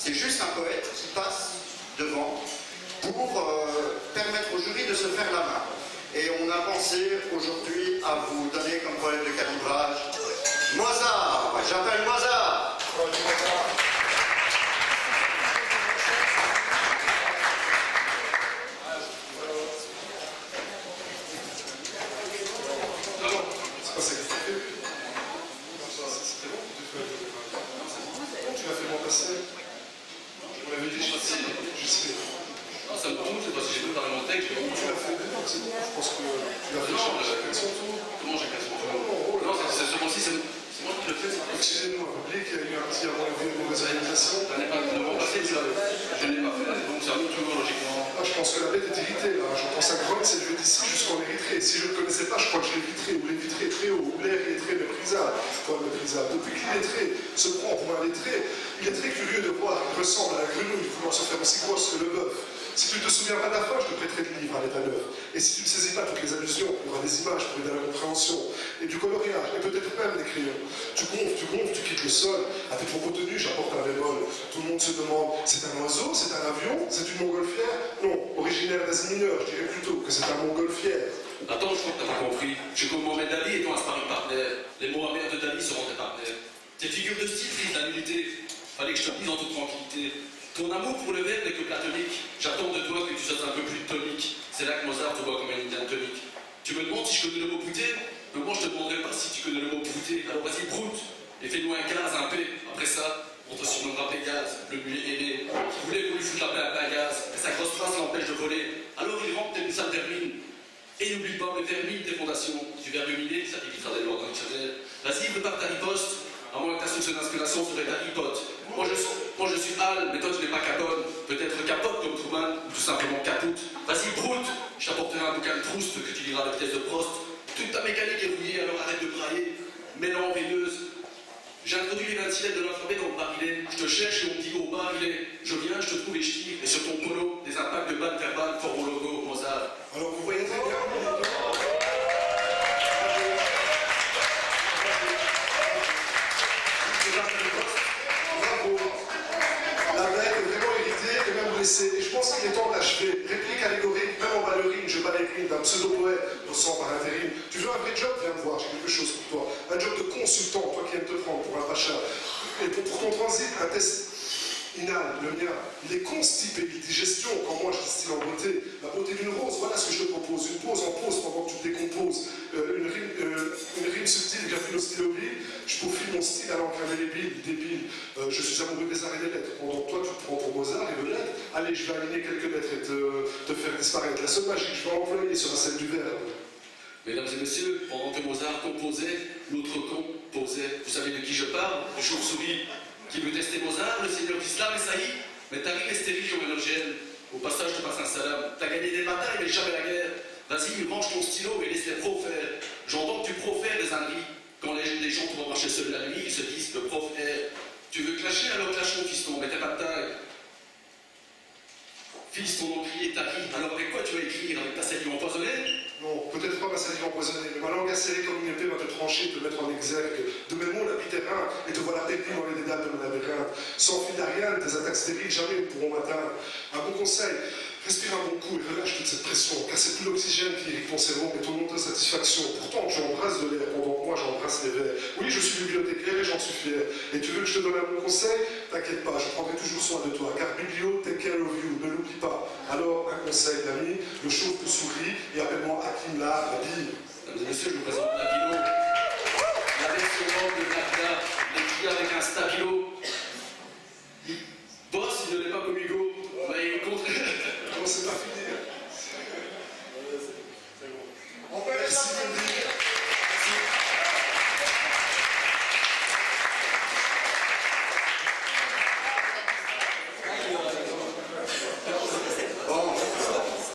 C'est juste un poète qui passe devant pour permettre au jury de se faire la main. Et on a pensé aujourd'hui à vous donner comme poète de calibrage Mozart. J'appelle Mozart. C'est pas ça que tu fais. C'était bon, tu m'as fait m'en passer. On l'avait dit, je sais. Non, ça me tombe, c'est parce que j'ai pas parlé mon texte. Tu l'as fait bien, c'est bon. Je pense que tu l'as fait chacun son tour. Comment j'ai cassé mon tour? Non, c'est ce mois-ci, c'est moi qui le fais. Excusez-nous, rappelez qu'il y a eu un petit avant de mauvaise organisation. L'année passée, je ne l'ai pas fait, donc c'est un autre tour, logiquement. Ah, je pense que la bête est irritée, là. J'entends ça grogne, c'est levé d'ici jusqu'en Érythrée. Si je ne le connaissais pas, je crois que je l'ai vitré, ou l'évitré très haut, ou l'air illettré méprisable. Enfin, méprisable. Depuis que l'illettré se prend pour un lettré, il est très curieux de voir qu'il ressemble à la grenouille voulant se faire aussi grosse que le bœuf. Si tu ne te souviens pas de la fin, je te prêterai le livre à l'état neuf. Et si tu ne saisis pas toutes les allusions, il y aura des images pour aider à la compréhension, et du coloriage, et peut-être même des crayons. Tu gonfles, tu quittes le sol. À tes propos tenus, j'apporte un bémol. Tout le monde se demande, c'est un oiseau, c'est un avion, c'est une montgolfière? Non, originaire d'Asie mineure, je dirais plutôt que c'est un montgolfière. Attends, je crois que t'as pas compris. Je suis comme Mohamed Ali et ton sparring partner. Les Mohamed de Dali seront tes partenaires. Tes figures de style frisent la nullité. Fallait que je te dise en toute tranquillité. Ton amour pour le verbe n'est que platonique. J'attends de toi que tu sois un peu plus tonique. C'est là que Mozart te voit comme un Indian tonique. Tu me demandes si je connais le mot puté, mais moi je te demanderai pas si tu connais le mot puté. Alors vas-y, broute, et fais-nous un gaz, un P. Après ça, on te surnommera Pégase, le mulet aimé, qui voulait lui foutre la paix à plein gaz, et sa grosse face l'empêche de voler. Alors il rentre tes sale termine. Et n'oublie pas, mais termine tes fondations. Tu verres humilier, ça t'évitera des lois conditionnées. Vas-y, prépare ta riposte. À moins que ta source d'inspiration serait ta ripote. Moi je suis Al, mais toi tu n'es pas Capone. Peut-être capote comme Truman, ou tout simplement capoute. Vas-y, broute, je t'apporterai un bouquin de Proust que tu liras avec thèse de Prost. Toute ta mécanique est rouillée, alors arrête de brailler. Mêlant veineuse. J'ai introduit les 26 lettres de l'alphabet dans le barillet. Je te cherche et on me dit au barillet. Je viens, je te trouve et je tire. Et sur ton polo, des impacts de balles verbales fort au logo, Mozart. Alors vous voyez très bien. Bravo. La bête est vraiment irritée et même blessée. Et je pense qu'il est temps d'achever. Réplique allégorique, même en ballerine, je ballerine d'un pseudo-poète, ressent par intérim. Tu veux un vrai job? Viens me voir, j'ai quelque chose pour toi. Un job de consultant, toi qui aimes te prendre pour un pacha. Et pour ton transit, un test inal, le mien. Il est constipé, digestion, quand moi je distille en beauté. La beauté d'une rose, voilà ce que je te propose. Une pause en pause pendant que tu te décomposes. Une rime subtile, bien au stylo brille. Je peaufine mon style à l'encre indélébile, débile. Je suis amoureux des arts et des lettres. Pendant que toi tu te prends pour Mozart et de lettres. Allez, je vais aligner quelques lettres et te faire disparaître. La seule magie que je vais employer sera celle du verbe. Mesdames et messieurs, pendant que Mozart composait, l'autre composait. Vous savez de qui je parle? Du chauve-souris qui veut tester Mozart, le seigneur d'Islam et Saïd. Mais ta rime est stérile et homogène. Au passage, je te passe un salam. T'as gagné des batailles, mais jamais la guerre. Vas-y, range ton stylo et laisse les pros faire. J'entends que tu profères des âneries. Quand les gens te voient marcher seuls la nuit, ils se disent le prof est. Tu veux clasher, alors clashons, fiston, mais t'es pas de taille. Fils, ton encrier tarie. Alors avec quoi tu vas écrire? Avec ta salive empoisonnée? Non, peut-être pas ma salive empoisonnée, mais ma langue acérée comme une épée va te trancher, te mettre en exergue. De mes mots, l'apiterrin, et te voilà perdu dans les dédales de mon labyrinthe. Sans fil d'Ariane, tes attaques stériles jamais ne pourront m'atteindre. Un bon conseil, respire un bon coup et relâche toute cette pression, car c'est plus l'oxygène qui irrite ton cerveau, mais ton autosatisfaction. Pourtant, tu embrasses de l'air pendant que moi j'embrasse les verres. Oui, je suis bibliothécaire et j'en suis fier. Et tu veux que je te donne un bon conseil? T'inquiète pas, je prendrai toujours soin de toi, car biblio, take care of you, ne l'oublie pas. Alors, un conseil d'ami, le chauve te sourit et appelle-moi Hakim la Bible. Mesdames et messieurs, je vous présente Nabilo. La version de Nabila, écrit avec un stabilo.